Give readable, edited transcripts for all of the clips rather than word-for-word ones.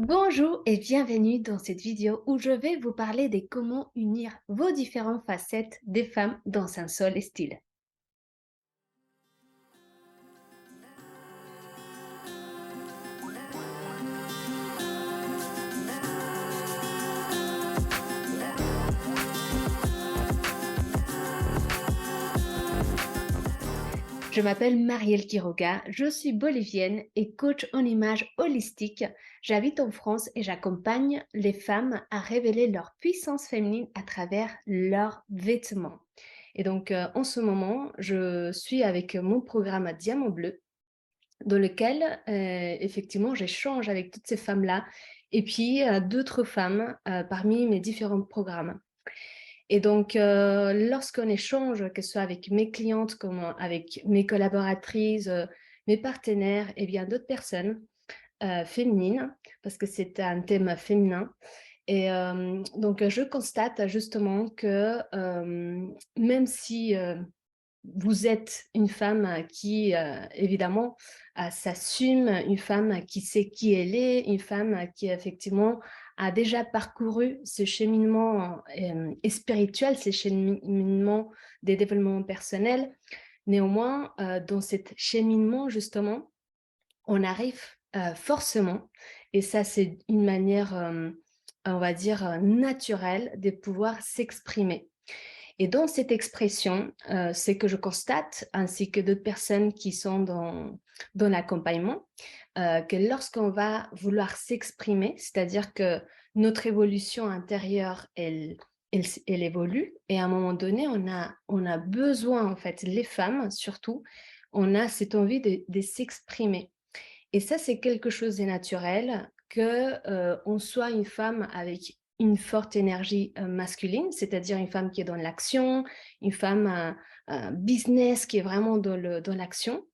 Bonjour et bienvenue dans cette vidéo où je vais vous parler de comment unir vos différentes facettes des femmes dans un seul style. Je m'appelle Marielle Quiroga, je suis bolivienne et coach en image holistique. J'habite en France et j'accompagne les femmes à révéler leur puissance féminine à travers leurs vêtements. Et donc en ce moment, je suis avec mon programme Diamant Bleu dans lequel, effectivement, j'échange avec toutes ces femmes-là et puis, d'autres femmes, parmi mes différents programmes. Et donc, lorsqu'on échange, que ce soit avec mes clientes comme avec mes collaboratrices, mes partenaires et bien d'autres personnes, féminines, parce que c'est un thème féminin et donc je constate justement que, même si, vous êtes une femme qui, évidemment, s'assume, une femme qui sait qui elle est, une femme qui effectivement a déjà parcouru ce cheminement spirituel, ce cheminement des développements personnels. Néanmoins, dans cet cheminement, justement, on arrive forcément, et ça c'est une manière, on va dire, naturelle de pouvoir s'exprimer. Et dans cette expression, c'est que je constate, ainsi que d'autres personnes qui sont dans l'accompagnement, que lorsqu'on va vouloir s'exprimer, c'est-à-dire que notre évolution intérieure, elle évolue et à un moment donné, on a besoin, en fait, les femmes surtout, on a cette envie de s'exprimer. Et ça, c'est quelque chose de naturel que, on soit une femme avec une forte énergie, masculine, c'est-à-dire une femme qui est dans l'action, une femme, business qui est vraiment dans l'action.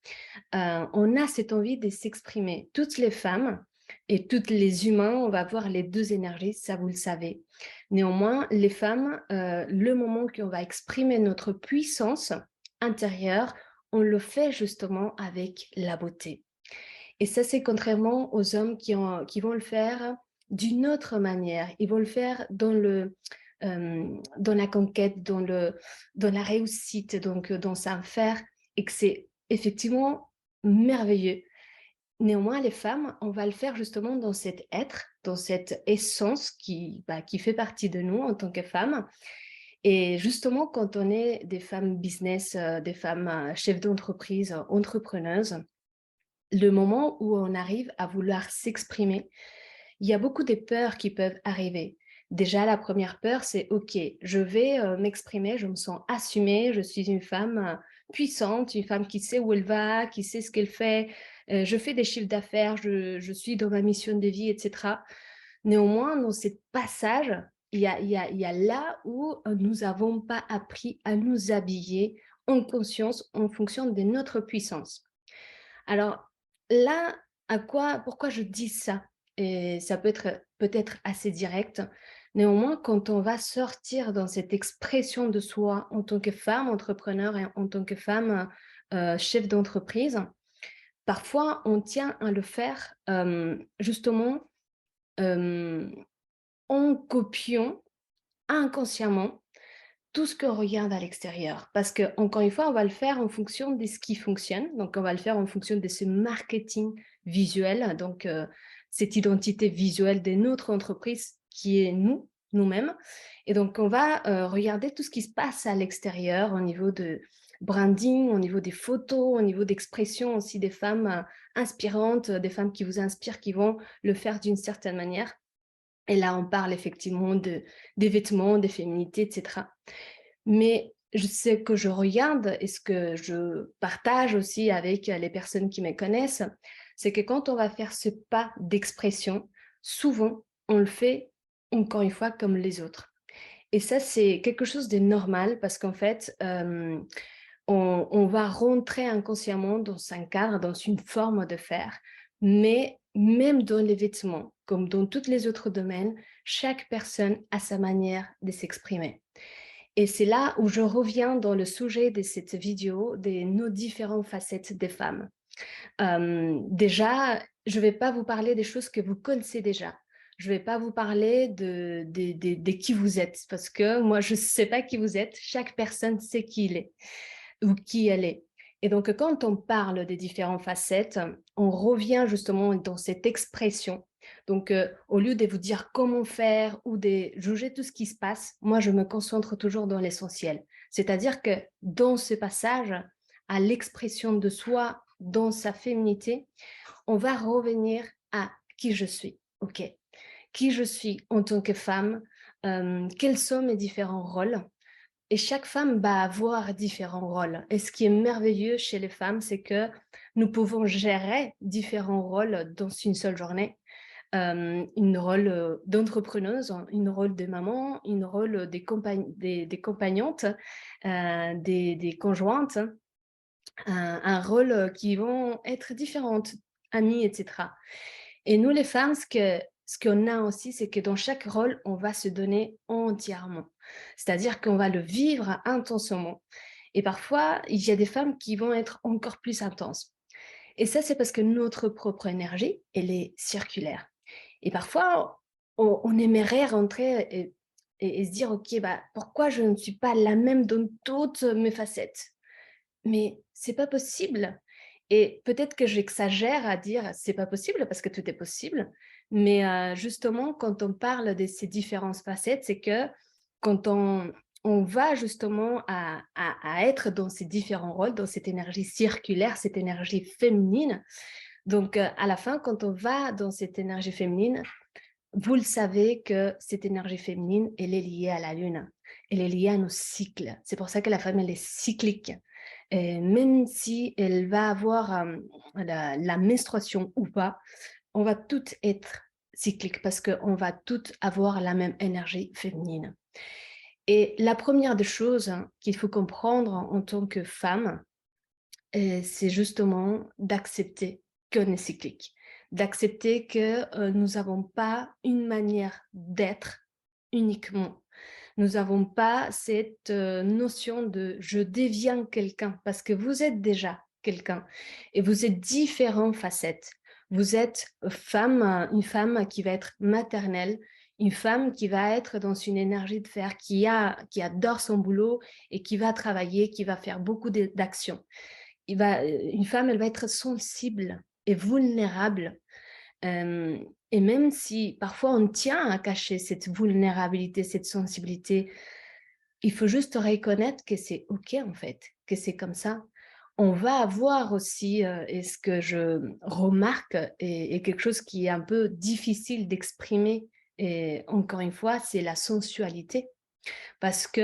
On a cette envie de s'exprimer. Toutes les femmes et toutes les humains, on va avoir les 2 énergies, ça vous le savez. Néanmoins, les femmes, le moment qu'on va exprimer notre puissance intérieure, on le fait justement avec la beauté. Et ça, c'est contrairement aux hommes qui vont le faire d'une autre manière. Ils vont le faire dans la conquête, dans la réussite, donc dans un faire, et que c'est effectivement merveilleux. Néanmoins, les femmes, on va le faire justement dans cet être, dans cette essence qui fait partie de nous en tant que femmes. Et justement, quand on est des femmes business, des femmes chefs d'entreprise, entrepreneuses, le moment où on arrive à vouloir s'exprimer, il y a beaucoup de peurs qui peuvent arriver. Déjà, la première peur, c'est: «OK, je vais, m'exprimer, je me sens assumée, je suis une femme, puissante, une femme qui sait où elle va, qui sait ce qu'elle fait, je fais des chiffres d'affaires, je suis dans ma mission de vie» et cetera. Néanmoins, dans ce passage, il y a là où, nous n'avons pas appris à nous habiller en conscience, en fonction de notre puissance. Alors là, pourquoi je dis ça? Et ça peut être peut-être assez direct. Néanmoins, quand on va sortir dans cette expression de soi en tant que femme entrepreneur et en tant que femme, chef d'entreprise, parfois on tient à le faire, justement, hem, en copiant inconsciemment tout ce qu'on regarde à l'extérieur. Parce que encore une fois, on va le faire en fonction de ce qui fonctionne. Donc, on va le faire en fonction de ce marketing visuel, donc cette identité visuelle de notre entreprise qui est nous, nous-mêmes. Et donc, on va regarder tout ce qui se passe à l'extérieur au niveau de branding, au niveau des photos, au niveau d'expression aussi des femmes inspirantes, des femmes qui vous inspirent, qui vont le faire d'une certaine manière. Et là, on parle effectivement des vêtements, des féminités, etc. Mais ce que je regarde et ce que je partage aussi avec les personnes qui me connaissent, c'est que quand on va faire ce pas d'expression, souvent, on le fait encore une fois comme les autres. Et ça, c'est quelque chose de normal parce qu'en fait, on va rentrer inconsciemment dans un cadre, dans une forme de faire. Mais même dans les vêtements, comme dans tous les autres domaines, chaque personne a sa manière de s'exprimer. Et c'est là où je reviens dans le sujet de cette vidéo, de nos différentes facettes des femmes. Déjà, je ne vais pas vous parler des choses que vous connaissez déjà. Je ne vais pas vous parler de qui vous êtes, parce que moi, je ne sais pas qui vous êtes. Chaque personne sait qui il est ou qui elle est. Et donc, quand on parle des différentes facettes, on revient justement dans cette expression. Donc, au lieu de vous dire comment faire ou de juger tout ce qui se passe, moi, je me concentre toujours dans l'essentiel. C'est-à-dire que dans ce passage, à l'expression de soi, dans sa féminité, on va revenir à qui je suis. OK. Qui je suis en tant que femme, quels sont mes différents rôles. Et chaque femme va avoir différents rôles. Et ce qui est merveilleux chez les femmes, c'est que nous pouvons gérer différents rôles dans une seule journée. Une rôle d'entrepreneuse, une rôle de maman, une rôle des compagnantes, des conjointes, un rôle qui vont être différentes, amies, etc. Et nous, les femmes, ce qu'on a aussi, c'est que dans chaque rôle, on va se donner entièrement. C'est-à-dire qu'on va le vivre intensément. Et parfois, il y a des femmes qui vont être encore plus intenses. Et ça, c'est parce que notre propre énergie, elle est circulaire. Et parfois, on aimerait rentrer et se dire, OK, bah, pourquoi je ne suis pas la même dans toutes mes facettes? Mais c'est pas possible. Et peut-être que j'exagère à dire: «C'est pas possible» parce que tout est possible. Mais, justement, quand on parle de ces différentes facettes, c'est que quand on va justement à être dans ces différents rôles, dans cette énergie circulaire, cette énergie féminine, donc, à la fin, quand on va dans cette énergie féminine, vous le savez que cette énergie féminine, elle est liée à la lune. Elle est liée à nos cycles. C'est pour ça que la femme, elle est cyclique. Et même si elle va avoir la menstruation ou pas, on va toutes être cycliques parce qu'on va toutes avoir la même énergie féminine. Et la première des choses qu'il faut comprendre en tant que femme, c'est justement d'accepter qu'on est cyclique, d'accepter que nous n'avons pas une manière d'être uniquement. Nous n'avons pas cette notion de je deviens quelqu'un parce que vous êtes déjà quelqu'un et vous êtes différentes facettes. Vous êtes femme, une femme qui va être maternelle, une femme qui va être dans une énergie de fer, qui adore son boulot et qui va travailler, qui va faire beaucoup d'actions. Une femme, elle va être sensible et vulnérable. Et même si parfois on tient à cacher cette vulnérabilité, cette sensibilité, il faut juste reconnaître que c'est OK en fait, que c'est comme ça. On va avoir aussi, et ce que je remarque et quelque chose qui est un peu difficile d'exprimer et encore une fois, c'est la sensualité. Parce que,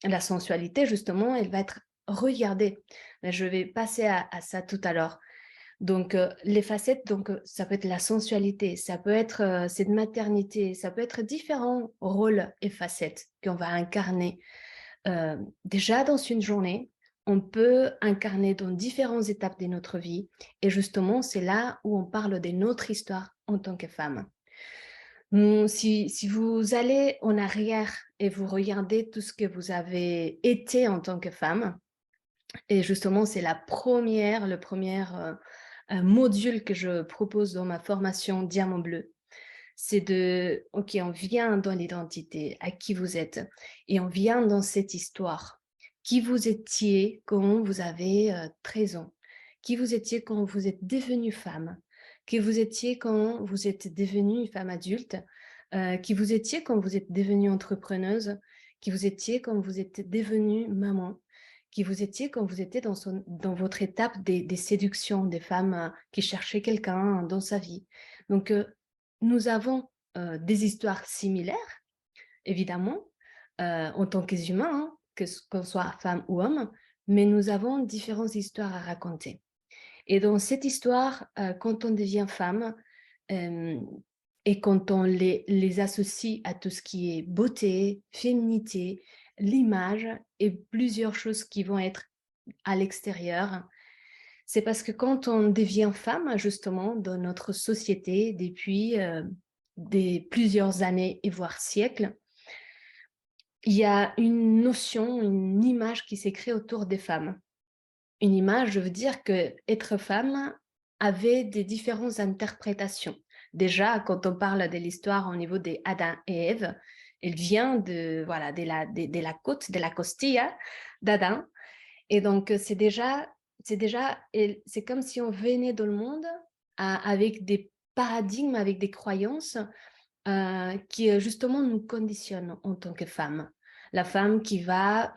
la sensualité justement, elle va être regardée. Mais je vais passer à ça tout à l'heure. Donc, les facettes, donc, ça peut être la sensualité, ça peut être, cette maternité, ça peut être différents rôles et facettes qu'on va incarner. Déjà dans une journée, on peut incarner dans différentes étapes de notre vie et justement, c'est là où on parle de notre histoire en tant que femme. Si vous allez en arrière et vous regardez tout ce que vous avez été en tant que femme, et justement, c'est le premier module que je propose dans ma formation Diamant Bleu. C'est de, OK, on vient dans l'identité, à qui vous êtes, et on vient dans cette histoire. Qui vous étiez quand vous avez 13 ans? Qui vous étiez quand vous êtes devenue femme? Qui vous étiez quand vous êtes devenue une femme adulte? Qui vous étiez quand vous êtes devenue entrepreneuse? Qui vous étiez quand vous êtes devenue maman? Qui vous étiez quand vous étiez dans votre étape des séductions, des femmes qui cherchaient quelqu'un dans sa vie. Donc, nous avons des histoires similaires, évidemment, en tant qu'humains, hein, qu'on soit femme ou homme, mais nous avons différentes histoires à raconter. Et dans cette histoire, quand on devient femme, euh, et quand on les associe à tout ce qui est beauté, féminité, l'image et plusieurs choses qui vont être à l'extérieur, c'est parce que quand on devient femme, justement, dans notre société, depuis plusieurs années et voire siècles, il y a une notion, une image qui s'est créée autour des femmes. Une image, je veux dire que être femme avait des différentes interprétations. Déjà, quand on parle de l'histoire au niveau des Adam et Ève, elle vient de, voilà, de la côte, de la costilla d'Adam. Et donc, c'est comme si on venait dans le monde avec des paradigmes, avec des croyances qui justement nous conditionnent en tant que femme. La femme qui va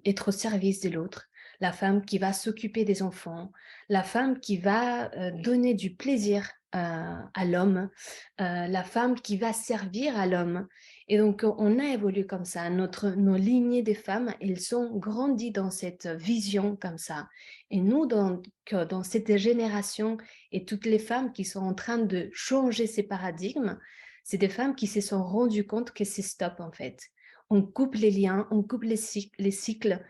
être au service de l'autre, la femme qui va s'occuper des enfants, la femme qui va donner du plaisir à l'homme, la femme qui va servir à l'homme. Et donc, on a évolué comme ça. Nos lignées des femmes, elles ont grandi dans cette vision comme ça. Et nous, dans cette génération et toutes les femmes qui sont en train de changer ces paradigmes, c'est des femmes qui se sont rendues compte que c'est stop en fait. On coupe les liens, on coupe les cycles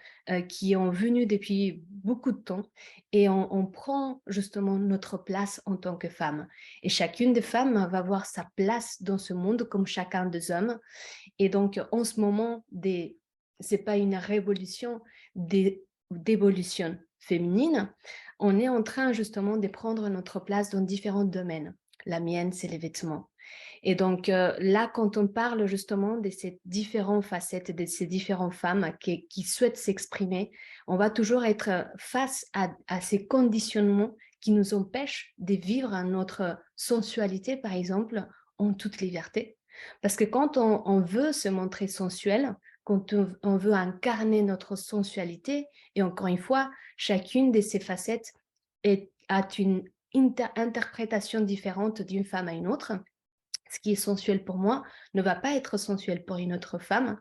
qui ont venu depuis beaucoup de temps et on prend justement notre place en tant que femme. Et chacune des femmes va avoir sa place dans ce monde comme chacun des hommes. Et donc, en ce moment, c'est pas une révolution d'évolution féminine. On est en train justement de prendre notre place dans différents domaines. La mienne, c'est les vêtements. Et donc là, quand on parle justement de ces différentes facettes, de ces différentes femmes qui souhaitent s'exprimer, on va toujours être face à ces conditionnements qui nous empêchent de vivre notre sensualité, par exemple, en toute liberté. Parce que quand on veut se montrer sensuel, quand on veut incarner notre sensualité, et encore une fois, chacune de ces facettes a une interprétation différente d'une femme à une autre. Ce qui est sensuel pour moi ne va pas être sensuel pour une autre femme.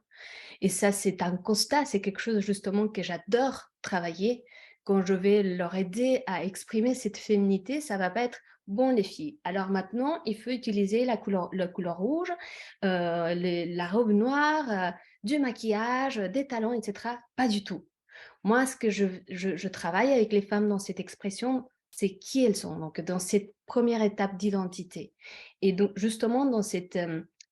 Et ça, c'est un constat, c'est quelque chose justement que j'adore travailler. Quand je vais leur aider à exprimer cette féminité, ça va pas être bon les filles. Alors maintenant, il faut utiliser la couleur rouge, la robe noire, du maquillage, des talons, etc. Pas du tout. Moi, ce que je travaille avec les femmes dans cette expression, c'est qui elles sont, donc dans cette première étape d'identité. Et donc, justement, dans cette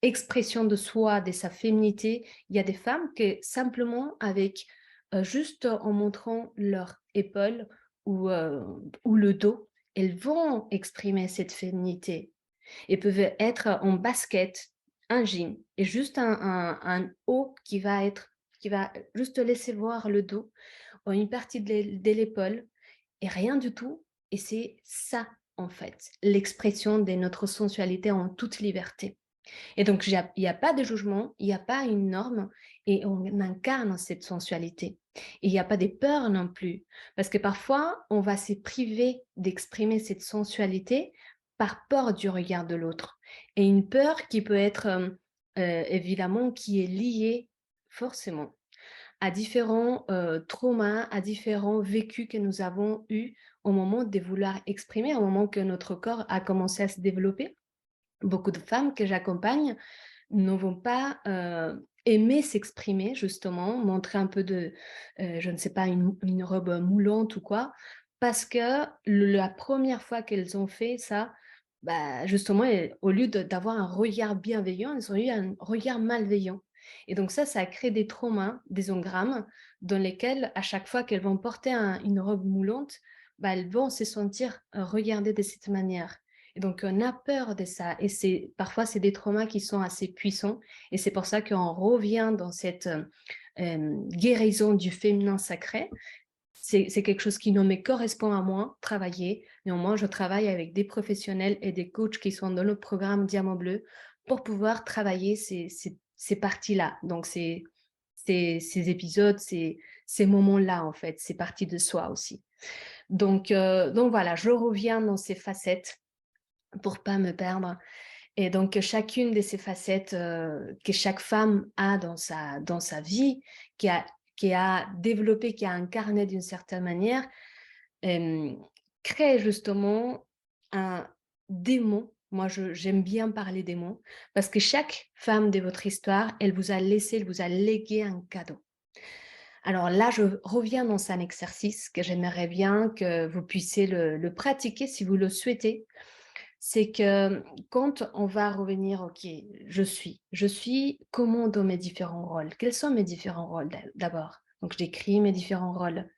expression de soi, de sa féminité, il y a des femmes qui, simplement, avec juste en montrant leur épaule ou le dos, elles vont exprimer cette féminité. Elles peuvent être en basket, un jean, et juste un haut qui va juste laisser voir le dos une partie de l'épaule et rien du tout. Et c'est ça, en fait, l'expression de notre sensualité en toute liberté. Et donc, il n'y a pas de jugement, il n'y a pas une norme et on incarne cette sensualité. Et il n'y a pas de peur non plus. Parce que parfois, on va se priver d'exprimer cette sensualité par peur du regard de l'autre. Et une peur qui peut être évidemment qui est liée forcément à différents traumas, à différents vécus que nous avons eus au moment de vouloir exprimer, au moment que notre corps a commencé à se développer. Beaucoup de femmes que j'accompagne ne vont pas aimer s'exprimer, justement, montrer un peu de, je ne sais pas, une robe moulante ou quoi, parce que la première fois qu'elles ont fait ça, bah, justement, au lieu d'avoir un regard bienveillant, elles ont eu un regard malveillant. Et donc ça a créé des traumas, des engrammes, dans lesquels, à chaque fois qu'elles vont porter une robe moulante, bah, elles vont se sentir regardées de cette manière. Et donc, on a peur de ça. Et parfois, c'est des traumas qui sont assez puissants. Et c'est pour ça qu'on revient dans cette guérison du féminin sacré. C'est quelque chose qui ne me correspond à moi, travailler. Néanmoins, je travaille avec des professionnels et des coachs qui sont dans le programme Diamant Bleu pour pouvoir travailler ces parties-là. Donc, ces épisodes, ces moments-là, en fait, c'est partie de soi aussi. Donc voilà, je reviens dans ces facettes pour pas me perdre. Et donc, chacune de ces facettes que chaque femme a dans sa vie, qui a développé, qui a incarné d'une certaine manière, euh, crée justement un démon. Moi, j'aime bien parler démon, parce que chaque femme de votre histoire, elle vous a laissé, elle vous a légué un cadeau. Alors là, je reviens dans un exercice que j'aimerais bien que vous puissiez le pratiquer si vous le souhaitez. C'est que quand on va revenir, ok, je suis comment dans mes différents rôles? Quels sont mes différents rôles d'abord? Donc, j'écris mes différents rôles.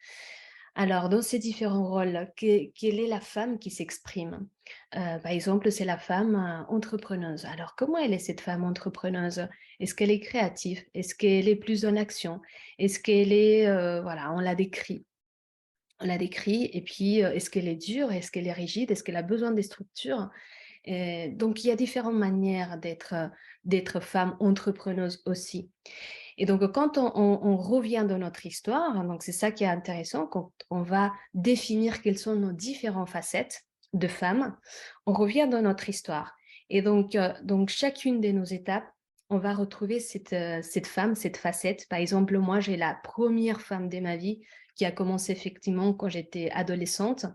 Alors, dans ces différents rôles, quelle est la femme qui s'exprime? Par exemple, c'est la femme entrepreneuse. Alors, comment elle est cette femme entrepreneuse? Est-ce qu'elle est créative? Est-ce qu'elle est plus en action? Est-ce qu'elle est, voilà, on la décrit. On la décrit, et puis est-ce qu'elle est dure? Est-ce qu'elle est rigide? Est-ce qu'elle a besoin des structures? Donc, il y a différentes manières d'être femme entrepreneuse aussi. Et donc, quand on revient dans notre histoire, hein, donc c'est ça qui est intéressant, quand on va définir quelles sont nos différentes facettes de femmes, on revient dans notre histoire. Et donc chacune de nos étapes, on va retrouver cette femme, cette facette. Par exemple, moi, j'ai la première femme de ma vie qui a commencé effectivement quand j'étais adolescente.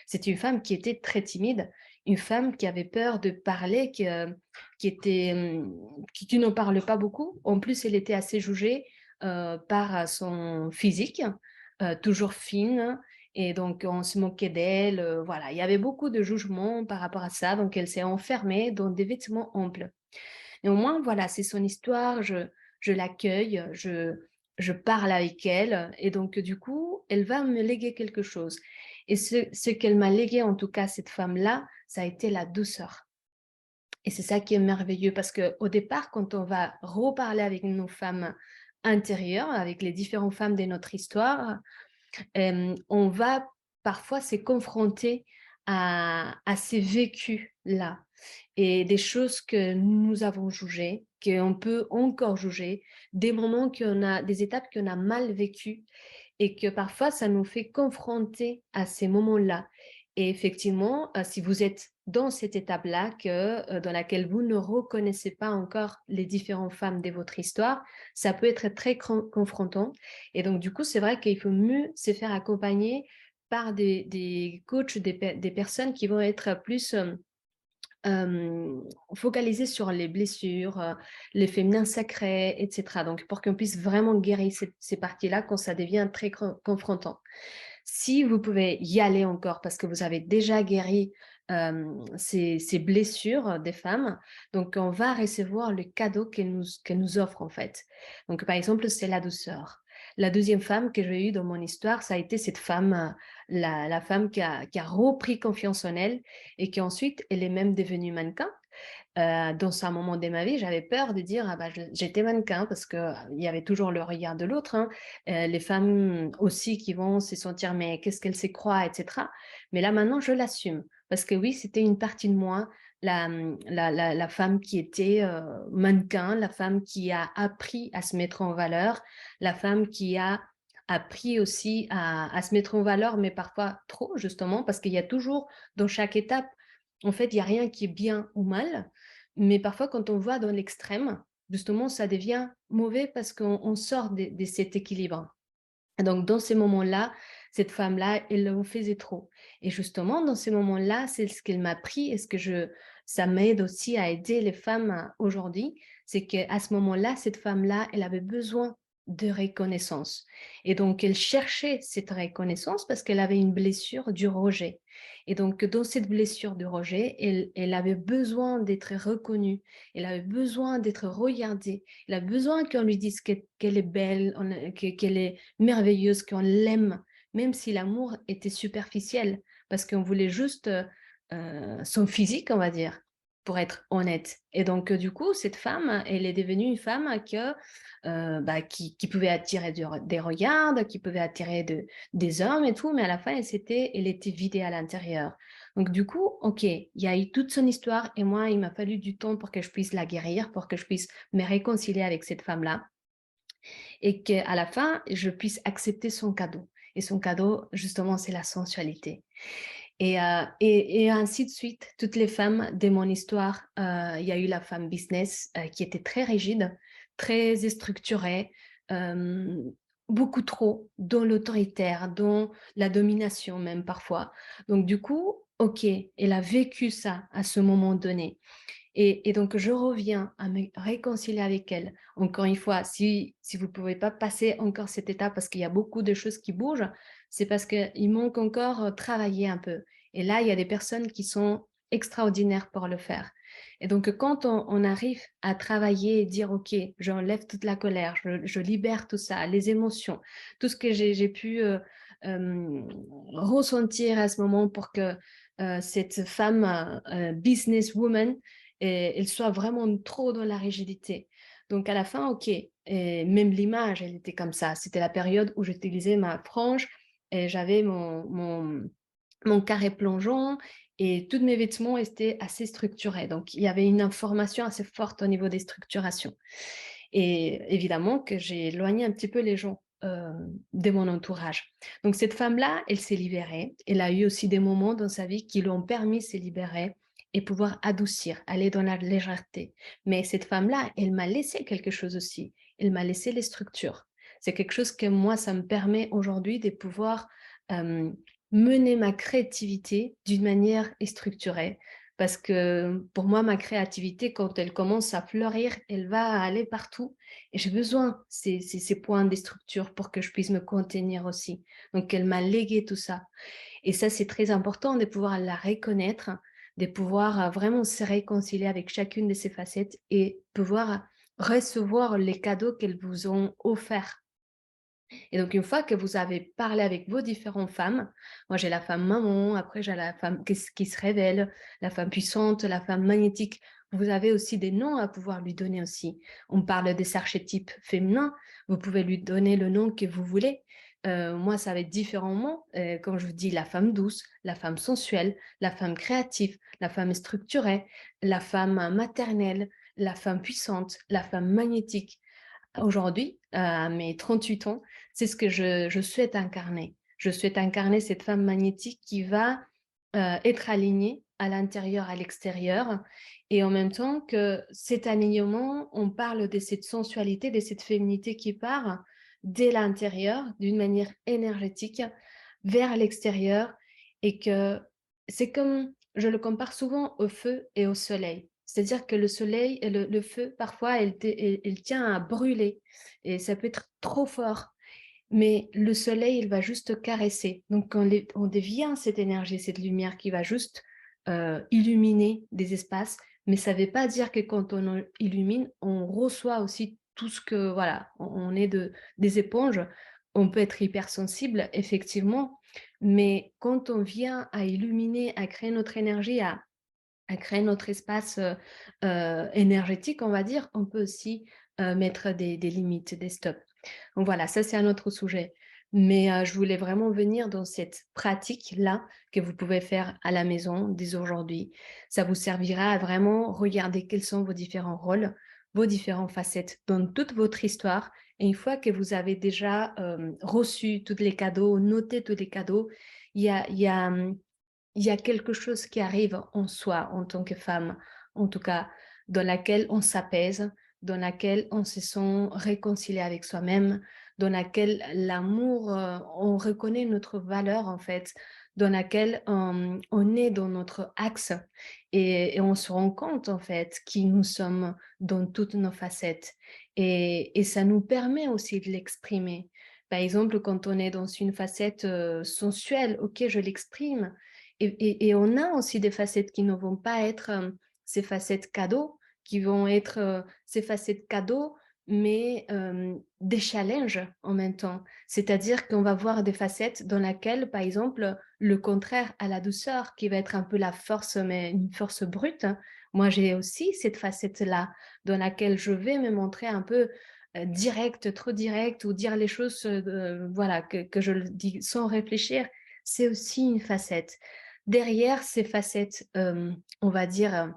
C'était une femme qui était très timide, une femme qui avait peur de parler, qui était, qui n'en parle pas beaucoup. En plus, elle était assez jugée par son physique, toujours fine, et donc on se moquait d'elle. Voilà, il y avait beaucoup de jugements par rapport à ça, donc elle s'est enfermée dans des vêtements amples. Néanmoins, voilà, c'est son histoire, je l'accueille, je parle avec elle, et donc du coup, elle va me léguer quelque chose. Et ce qu'elle m'a légué, en tout cas, cette femme-là, ça a été la douceur. Et c'est ça qui est merveilleux parce qu'au départ, quand on va reparler avec nos femmes intérieures, avec les différentes femmes de notre histoire, on va parfois se confronter à ces vécus-là et des choses que nous avons jugées, qu'on peut encore juger, des moments qu'on a, des étapes qu'on a mal vécues et que parfois ça nous fait confronter à ces moments-là. Et effectivement, si vous êtes dans cette étape-là dans laquelle vous ne reconnaissez pas encore les différentes femmes de votre histoire, ça peut être très confrontant. Et donc, du coup, c'est vrai qu'il faut mieux se faire accompagner par des coachs, des personnes qui vont être plus focalisées sur les blessures, les féminins sacrés, etc. Donc, pour qu'on puisse vraiment guérir ces parties-là quand ça devient très confrontant. Si vous pouvez y aller encore parce que vous avez déjà guéri ces blessures des femmes, donc on va recevoir le cadeau qu'elle nous offre en fait. Donc par exemple, c'est la douceur. La deuxième femme que j'ai eue dans mon histoire, ça a été cette femme, la femme qui a repris confiance en elle et qui ensuite, elle est même devenue mannequin. Dans un moment de ma vie, j'avais peur de dire ah bah, j'étais mannequin parce qu'il y avait toujours le regard de l'autre. Hein. Les femmes aussi qui vont se sentir mais qu'est-ce qu'elle se croit, etc. Mais là maintenant, je l'assume parce que oui, c'était une partie de moi, la femme qui était mannequin, la femme qui a appris à se mettre en valeur, la femme qui a appris aussi à se mettre en valeur, mais parfois trop justement, parce qu'il y a toujours dans chaque étape, en fait, il n'y a rien qui est bien ou mal, mais parfois, quand on va dans l'extrême, justement, ça devient mauvais parce qu'on sort de cet équilibre. Et donc, dans ces moments-là, cette femme-là, elle en faisait trop. Et justement, dans ces moments-là, c'est ce qu'elle m'a appris et ça m'aide aussi à aider les femmes aujourd'hui. C'est qu'à ce moment-là, cette femme-là, elle avait besoin de reconnaissance. Et donc, elle cherchait cette reconnaissance parce qu'elle avait une blessure du rejet. Et donc, dans cette blessure du rejet, elle avait besoin d'être reconnue. Elle avait besoin d'être regardée. Elle a besoin qu'on lui dise qu'elle est belle, qu'elle est merveilleuse, qu'on l'aime, même si l'amour était superficiel, parce qu'on voulait juste son physique, on va dire, pour être honnête. Et donc, du coup, cette femme, elle est devenue une femme qui pouvait attirer des regards, qui pouvait attirer des hommes et tout, mais à la fin, elle était vidée à l'intérieur. Donc, du coup, OK, il y a eu toute son histoire et moi, il m'a fallu du temps pour que je puisse la guérir, pour que je puisse me réconcilier avec cette femme-là et qu'à la fin, je puisse accepter son cadeau. Et son cadeau, justement, c'est la sensualité. Et ainsi de suite, toutes les femmes de mon histoire, il y a eu la femme business qui était très rigide, très structurée, euh, beaucoup trop dans l'autoritaire, dans la domination même parfois. Donc du coup, ok, elle a vécu ça à ce moment donné. Et donc, je reviens à me réconcilier avec elle. Encore une fois, si vous ne pouvez pas passer encore cette étape parce qu'il y a beaucoup de choses qui bougent, c'est parce qu'il manque encore travailler un peu. Et là, il y a des personnes qui sont extraordinaires pour le faire. Et donc, quand on arrive à travailler et dire, OK, j'enlève toute la colère, je libère tout ça, les émotions, tout ce que j'ai pu ressentir à ce moment pour que cette femme businesswoman, elle soit vraiment trop dans la rigidité. Donc à la fin, ok, et même l'image, elle était comme ça. C'était la période où j'utilisais ma frange et j'avais mon carré plongeon et tous mes vêtements étaient assez structurés. Donc il y avait une information assez forte au niveau des structurations. Et évidemment que j'ai éloigné un petit peu les gens de mon entourage. Donc cette femme-là, elle s'est libérée. Elle a eu aussi des moments dans sa vie qui lui ont permis de se libérer et pouvoir adoucir, aller dans la légèreté. Mais cette femme-là, elle m'a laissé quelque chose aussi. Elle m'a laissé les structures. C'est quelque chose que moi, ça me permet aujourd'hui de pouvoir euh, mener ma créativité d'une manière structurée. Parce que pour moi, ma créativité, quand elle commence à fleurir, elle va aller partout. Et j'ai besoin de ces points de structure pour que je puisse me contenir aussi. Donc, elle m'a légué tout ça. Et ça, c'est très important de pouvoir la reconnaître, de pouvoir vraiment se réconcilier avec chacune de ces facettes et pouvoir recevoir les cadeaux qu'elles vous ont offerts. Et donc, une fois que vous avez parlé avec vos différentes femmes, moi j'ai la femme maman, après j'ai la femme qui se révèle, la femme puissante, la femme magnétique. Vous avez aussi des noms à pouvoir lui donner aussi. On parle des archétypes féminins, vous pouvez lui donner le nom que vous voulez. Moi, ça va être différemment, comme je vous dis, la femme douce, la femme sensuelle, la femme créative, la femme structurée, la femme maternelle, la femme puissante, la femme magnétique. Aujourd'hui, à mes 38 ans, c'est ce que je souhaite incarner. Je souhaite incarner cette femme magnétique qui va être alignée à l'intérieur, à l'extérieur. Et en même temps que cet alignement, on parle de cette sensualité, de cette féminité qui part dès l'intérieur, d'une manière énergétique, vers l'extérieur. Et que c'est comme, je le compare souvent au feu et au soleil. C'est-à-dire que le soleil et le feu, parfois, il tient à brûler et ça peut être trop fort. Mais le soleil, il va juste caresser. Donc, on devient cette énergie, cette lumière qui va juste illuminer des espaces. Mais ça ne veut pas dire que quand on illumine, on reçoit aussi tout ce que, voilà, on est des éponges. On peut être hypersensible, effectivement. Mais quand on vient à illuminer, à créer notre énergie, à créer notre espace énergétique, on va dire, on peut aussi mettre des limites, des stops. Donc voilà, ça c'est un autre sujet. Mais je voulais vraiment venir dans cette pratique-là que vous pouvez faire à la maison dès aujourd'hui. Ça vous servira à vraiment regarder quels sont vos différents rôles, vos différentes facettes dans toute votre histoire. Et une fois que vous avez déjà reçu tous les cadeaux, noté tous les cadeaux, il y a quelque chose qui arrive en soi en tant que femme, en tout cas, dans laquelle on s'apaise, dans laquelle on se sent réconcilié avec soi-même, dans laquelle l'amour, on reconnaît notre valeur en fait, dans laquelle on est dans notre axe et on se rend compte en fait qui nous sommes dans toutes nos facettes. Et ça nous permet aussi de l'exprimer. Par exemple, quand on est dans une facette sensuelle, ok, je l'exprime, et on a aussi des facettes qui ne vont pas être ces facettes cadeaux, qui vont être ces facettes cadeaux, mais des challenges en même temps. C'est-à-dire qu'on va voir des facettes dans lesquelles, par exemple, le contraire à la douceur, qui va être un peu la force, mais une force brute. Hein. Moi, j'ai aussi cette facette-là, dans laquelle je vais me montrer un peu direct, trop direct, ou dire les choses voilà, que je le dis sans réfléchir. C'est aussi une facette derrière ces facettes, on va dire,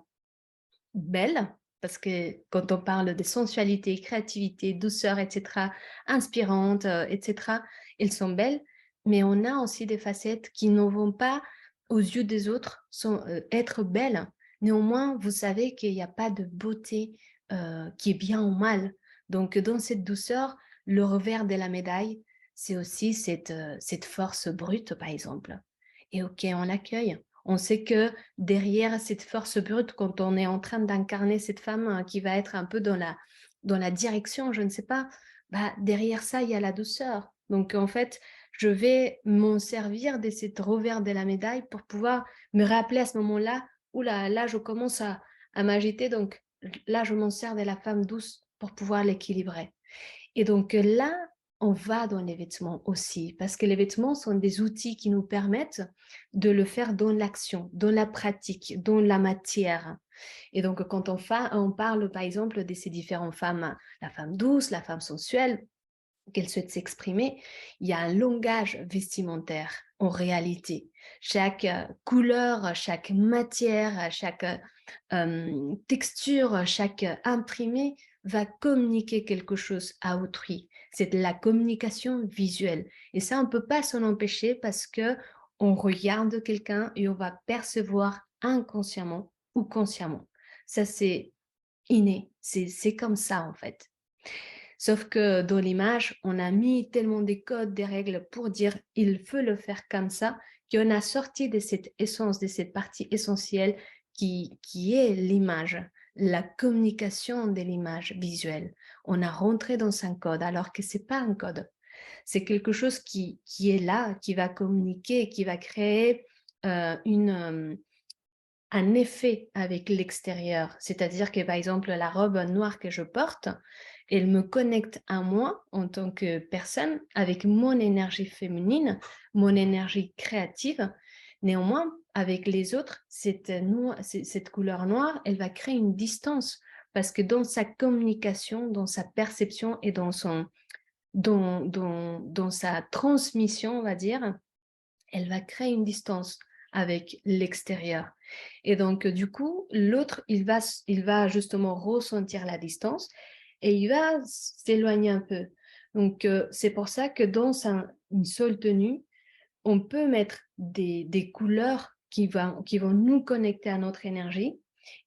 belles, parce que quand on parle de sensualité, créativité, douceur, etc., inspirantes, etc., elles sont belles, mais on a aussi des facettes qui ne vont pas, aux yeux des autres, être belles. Néanmoins, vous savez qu'il n'y a pas de beauté qui est bien ou mal. Donc, dans cette douceur, le revers de la médaille, c'est aussi cette force brute, par exemple. Et ok, on l'accueille. On sait que derrière cette force brute, quand on est en train d'incarner cette femme qui va être un peu dans la direction, je ne sais pas, bah, derrière ça, il y a la douceur. Donc, en fait, je vais m'en servir de cette revers de la médaille pour pouvoir me rappeler à ce moment-là, oula, là, je commence à m'agiter. Donc, là, je m'en sers de la femme douce pour pouvoir l'équilibrer. Et donc là, on va dans les vêtements aussi, parce que les vêtements sont des outils qui nous permettent de le faire dans l'action, dans la pratique, dans la matière. Et donc, quand on parle, par exemple, de ces différentes femmes, la femme douce, la femme sensuelle, qu'elle souhaite s'exprimer, il y a un langage vestimentaire en réalité. Chaque couleur, chaque matière, chaque texture, chaque imprimé va communiquer quelque chose à autrui. C'est de la communication visuelle. Et ça, on ne peut pas s'en empêcher parce que on regarde quelqu'un et on va percevoir inconsciemment ou consciemment. Ça, c'est inné. C'est comme ça, en fait. Sauf que dans l'image, on a mis tellement des codes, des règles pour dire il faut le faire comme ça, qu'on a sorti de cette essence, de cette partie essentielle qui est l'image, la communication de l'image visuelle. On a rentré dans un code alors que ce n'est pas un code. C'est quelque chose qui est là, qui va communiquer, qui va créer un effet avec l'extérieur. C'est-à-dire que, par exemple, la robe noire que je porte, elle me connecte à moi en tant que personne avec mon énergie féminine, mon énergie créative. Néanmoins, avec les autres, cette couleur noire, elle va créer une distance parce que dans sa communication, dans sa perception et dans sa transmission, on va dire, elle va créer une distance avec l'extérieur. Et donc, du coup, l'autre, il va justement ressentir la distance et il va s'éloigner un peu. Donc, c'est pour ça que dans une seule tenue, on peut mettre des couleurs qui vont nous connecter à notre énergie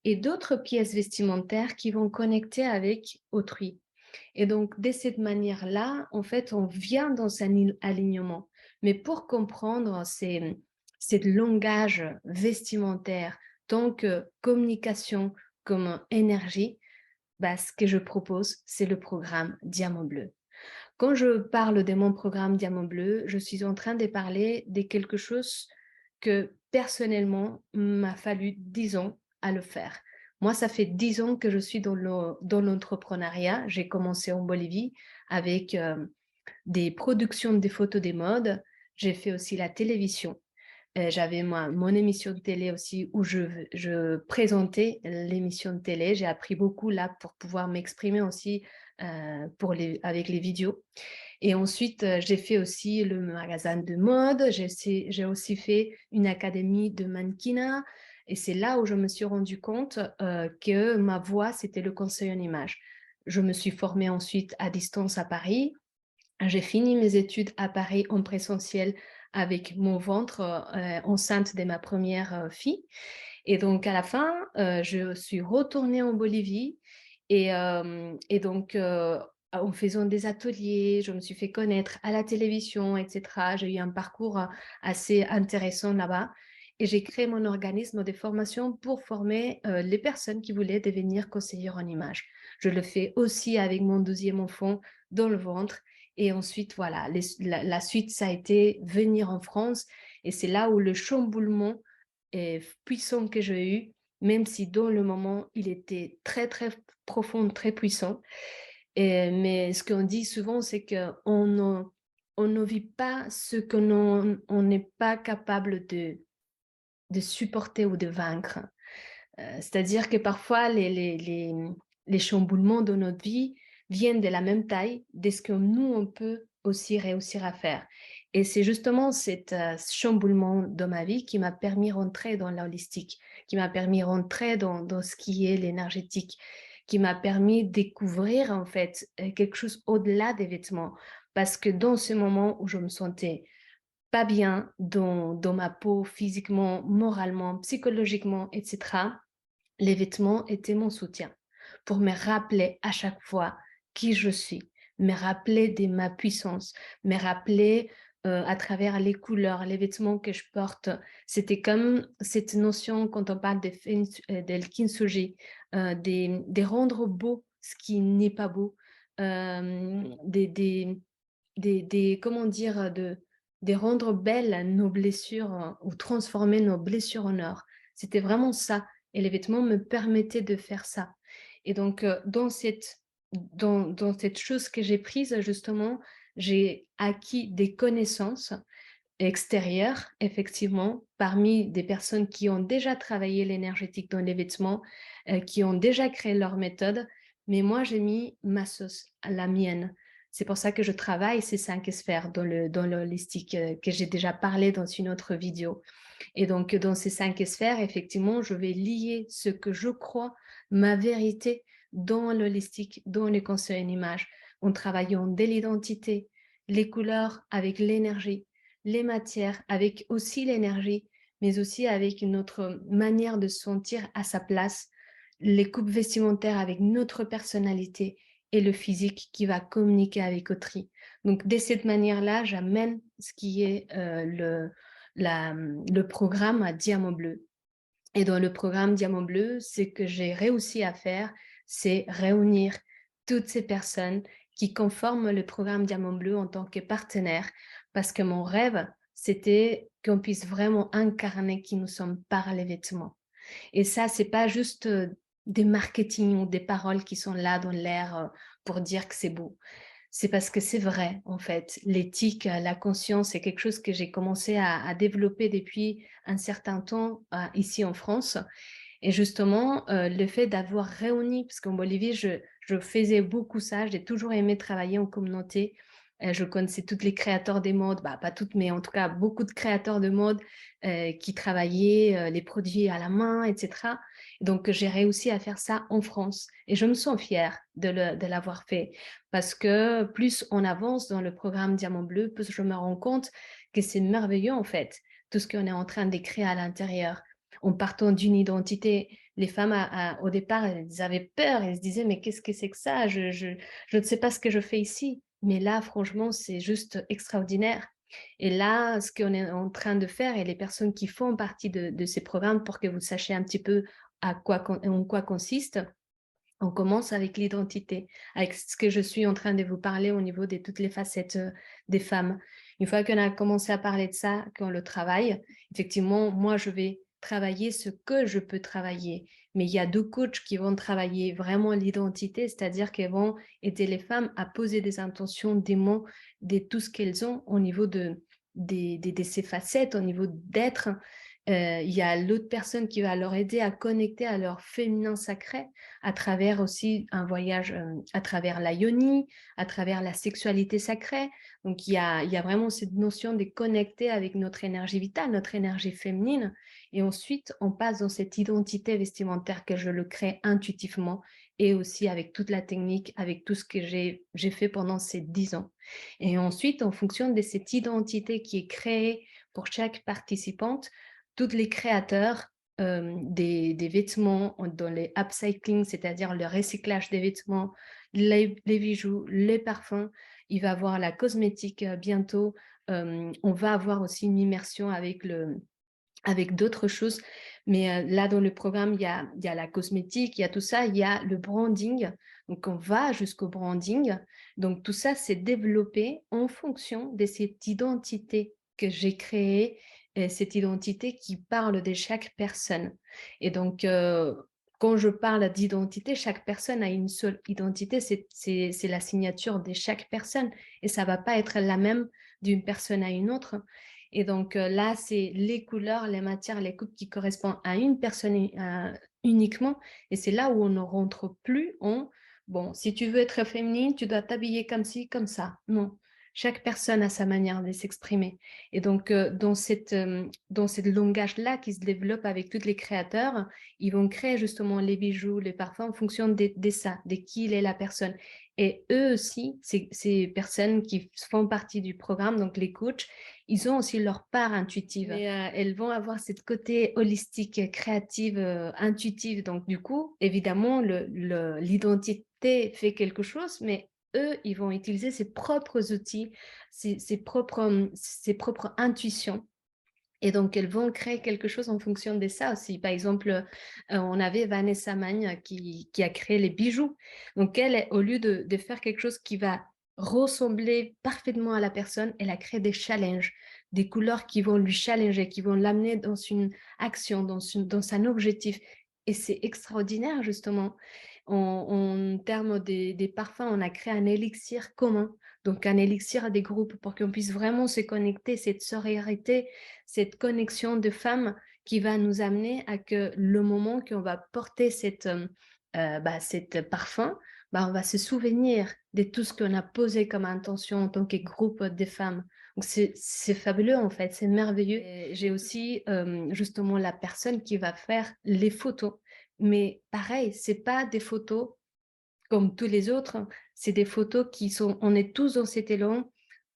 et d'autres pièces vestimentaires qui vont connecter avec autrui. Et donc, de cette manière-là, en fait, on vient dans un alignement. Mais pour comprendre ces langage vestimentaire, tant que communication comme énergie, bah, ce que je propose, c'est le programme Diamant Bleu. Quand je parle de mon programme Diamant Bleu, je suis en train de parler de quelque chose que personnellement m'a fallu 10 ans à le faire. Moi, ça fait 10 ans que je suis dans l'entrepreneuriat. J'ai commencé en Bolivie avec des productions des photos des modes. J'ai fait aussi la télévision. J'avais mon émission de télé aussi où je présentais l'émission de télé. J'ai appris beaucoup là pour pouvoir m'exprimer aussi avec les vidéos. Et ensuite, j'ai fait aussi le magasin de mode. J'ai aussi fait une académie de mannequinat. Et c'est là où je me suis rendu compte que ma voix, c'était le conseil en image. Je me suis formée ensuite à distance à Paris. J'ai fini mes études à Paris en présentiel avec mon ventre enceinte de ma première fille. Et donc, à la fin, je suis retournée en Bolivie et donc, en faisant des ateliers, je me suis fait connaître à la télévision, etc. J'ai eu un parcours assez intéressant là-bas et j'ai créé mon organisme de formation pour former les personnes qui voulaient devenir conseillères en images. Je le fais aussi avec mon deuxième enfant dans le ventre. Et ensuite, voilà, la suite, ça a été venir en France. Et c'est là où le chamboulement puissant que j'ai eu, même si dans le moment, il était très, très profond, très puissant. Mais ce qu'on dit souvent, c'est on ne vit pas ce qu'on on n'est pas capable de supporter ou de vaincre. C'est-à-dire que parfois, les chamboulements de notre vie viennent de la même taille de ce que nous, on peut aussi réussir à faire. Et c'est justement ce chamboulement dans ma vie qui m'a permis de rentrer dans l'holistique, qui m'a permis de rentrer dans ce qui est l'énergétique, qui m'a permis de découvrir en fait quelque chose au-delà des vêtements. Parce que dans ce moment où je me sentais pas bien dans ma peau, physiquement, moralement, psychologiquement, etc., les vêtements étaient mon soutien pour me rappeler à chaque fois qui je suis, me rappeler de ma puissance, me rappeler à travers les couleurs, les vêtements que je porte. C'était comme cette notion quand on parle de kintsugi, de rendre beau ce qui n'est pas beau, comment dire, de rendre belles nos blessures ou transformer nos blessures en or. C'était vraiment ça. Et les vêtements me permettaient de faire ça. Et donc, dans cette chose que j'ai prise, justement, j'ai acquis des connaissances extérieures, effectivement, parmi des personnes qui ont déjà travaillé l'énergétique dans les vêtements, qui ont déjà créé leur méthode, mais moi, j'ai mis ma sauce, la mienne. C'est pour ça que je travaille ces 5 sphères dans le holistique, que j'ai déjà parlé dans une autre vidéo. Et donc, dans ces 5 sphères, effectivement, je vais lier ce que je crois, ma vérité, dans l'holistique, dans les conseils en images, en travaillant dès l'identité, les couleurs avec l'énergie, les matières avec aussi l'énergie, mais aussi avec notre manière de se sentir à sa place, les coupes vestimentaires avec notre personnalité et le physique qui va communiquer avec autrui. Donc, de cette manière-là, j'amène ce qui est le programme à Diamant Bleu. Et dans le programme Diamant Bleu, ce que j'ai réussi à faire, c'est réunir toutes ces personnes qui conforment le programme Diamant Bleu en tant que partenaire, parce que mon rêve, c'était qu'on puisse vraiment incarner qui nous sommes par les vêtements. Et ça, c'est pas juste des marketing ou des paroles qui sont là dans l'air pour dire que c'est beau. C'est parce que c'est vrai, en fait. L'éthique, la conscience, c'est quelque chose que j'ai commencé à développer depuis un certain temps ici en France. Et justement, le fait d'avoir réuni, parce qu'en Bolivie, je faisais beaucoup ça, j'ai toujours aimé travailler en communauté. Je connaissais tous les créateurs des modes, bah, pas toutes, mais en tout cas beaucoup de créateurs de mode qui travaillaient les produits à la main, etc. Donc, j'ai réussi à faire ça en France et je me sens fière de l'avoir fait parce que plus on avance dans le programme Diamant Bleu, plus je me rends compte que c'est merveilleux en fait, tout ce qu'on est en train d'écrire à l'intérieur en partant d'une identité. Les femmes, au départ, elles avaient peur, elles se disaient, mais qu'est-ce que c'est que ça? Je ne sais pas ce que je fais ici. Mais là, franchement, c'est juste extraordinaire. Et là, ce qu'on est en train de faire, et les personnes qui font partie de ces programmes, pour que vous sachiez un petit peu en quoi consiste, on commence avec l'identité, avec ce que je suis en train de vous parler au niveau de toutes les facettes des femmes. Une fois qu'on a commencé à parler de ça, qu'on le travaille, effectivement, moi, je vais travailler ce que je peux travailler. Mais il y a 2 coachs qui vont travailler vraiment l'identité, c'est-à-dire qu'ils vont aider les femmes à poser des intentions, des mots, de tout ce qu'elles ont au niveau de ces facettes, au niveau d'être. Il y a l'autre personne qui va leur aider à connecter à leur féminin sacré à travers aussi un voyage à travers la yoni, à travers la sexualité sacrée. Donc, il y a vraiment cette notion de connecter avec notre énergie vitale, notre énergie féminine. Et ensuite, on passe dans cette identité vestimentaire que je le crée intuitivement et aussi avec toute la technique, avec tout ce que j'ai fait pendant ces 10 ans. Et ensuite, en fonction de cette identité qui est créée pour chaque participante, tous les créateurs des vêtements dans les upcycling, c'est-à-dire le recyclage des vêtements, les bijoux, les parfums. Il va y avoir la cosmétique bientôt. On va avoir aussi une immersion avec d'autres choses. Mais là, dans le programme, il y a la cosmétique, il y a tout ça, il y a le branding. Donc, on va jusqu'au branding. Donc, tout ça, c'est développé en fonction de cette identité que j'ai créée, et cette identité qui parle de chaque personne. Et donc, quand je parle d'identité, chaque personne a une seule identité, c'est la signature de chaque personne. Et ça ne va pas être la même d'une personne à une autre. Et donc là, c'est les couleurs, les matières, les coupes qui correspondent à une personne uniquement. Et c'est là où on ne rentre plus en, bon, si tu veux être féminine, tu dois t'habiller comme ci, comme ça. Non, chaque personne a sa manière de s'exprimer. Et donc, dans ce langage-là qui se développe avec tous les créateurs, ils vont créer justement les bijoux, les parfums en fonction de ça, de qui il est la personne. Et eux aussi, ces personnes qui font partie du programme, donc les coachs, ils ont aussi leur part intuitive. Mais, elles vont avoir cette côté holistique, créative, intuitive. Donc, du coup, évidemment, l'identité fait quelque chose, mais eux, ils vont utiliser ses propres outils, ses propres intuitions. Et donc, elles vont créer quelque chose en fonction de ça aussi. Par exemple, on avait Vanessa Magne qui a créé les bijoux. Donc, elle, au lieu de faire quelque chose qui va ressembler parfaitement à la personne, elle a créé des challenges, des couleurs qui vont lui challenger, qui vont l'amener dans une action, dans un objectif. Et c'est extraordinaire, justement. En termes des parfums, on a créé un élixir commun. Donc, un élixir des groupes pour qu'on puisse vraiment se connecter, cette sororité, cette connexion de femmes qui va nous amener à que le moment qu'on va porter cette parfum, on va se souvenir de tout ce qu'on a posé comme intention en tant que groupe de femmes. Donc, c'est fabuleux en fait, c'est merveilleux. Et j'ai aussi justement la personne qui va faire les photos. Mais pareil, c'est pas des photos comme tous les autres, c'est des photos qui sont, on est tous dans cet élan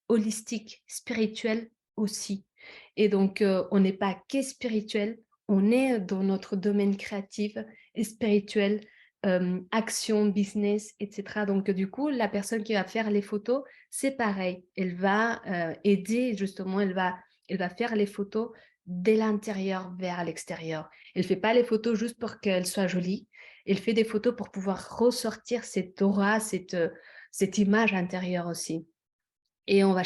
holistique, spirituel aussi. Et donc, on n'est pas que spirituel, on est dans notre domaine créatif et spirituel, action, business, etc. Donc, du coup, la personne qui va faire les photos, c'est pareil. Elle va aider, justement, elle va faire les photos de l'intérieur vers l'extérieur. Elle ne fait pas les photos juste pour qu'elles soient jolies. Elle fait des photos pour pouvoir ressortir cette aura, cette image intérieure aussi. Et on va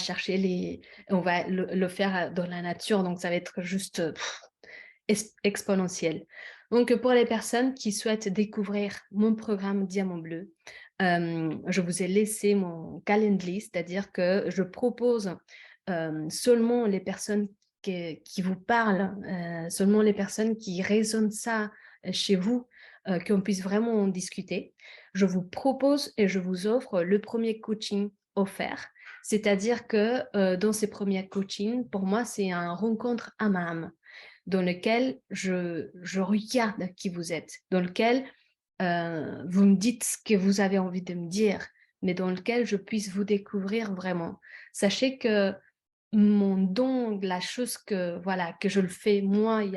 on va le faire dans la nature, donc ça va être juste exponentiel. Donc pour les personnes qui souhaitent découvrir mon programme Diamant Bleu, je vous ai laissé mon calendrier, c'est-à-dire que je propose seulement les personnes qui vous parlent, seulement les personnes qui résonnent ça chez vous, qu'on puisse vraiment en discuter. Je vous propose et je vous offre le premier coaching offert. C'est-à-dire que dans ces premiers coachings, pour moi, c'est un rencontre âme à âme dans lequel je regarde qui vous êtes, dans lequel vous me dites ce que vous avez envie de me dire, mais dans lequel je puisse vous découvrir vraiment. Sachez que mon don, la chose que je le fais, moi, il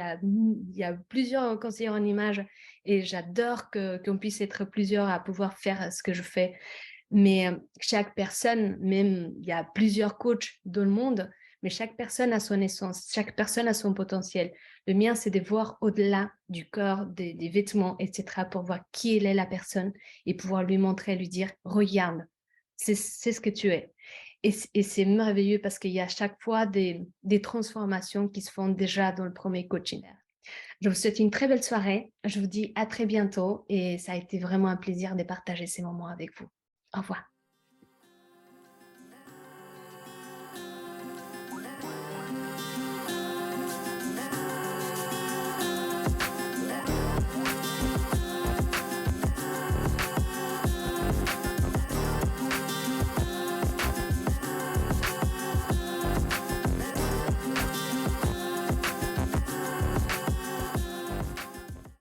y a plusieurs conseillers en images et j'adore qu'on puisse être plusieurs à pouvoir faire ce que je fais. Mais chaque personne, même il y a plusieurs coachs dans le monde, mais chaque personne a son essence, chaque personne a son potentiel. Le mien, c'est de voir au-delà du corps, des vêtements, etc., pour voir qui elle est la personne et pouvoir lui montrer, lui dire, regarde, c'est ce que tu es. Et c'est merveilleux parce qu'il y a à chaque fois des transformations qui se font déjà dans le premier coaching. Je vous souhaite une très belle soirée. Je vous dis à très bientôt et ça a été vraiment un plaisir de partager ces moments avec vous. Au revoir.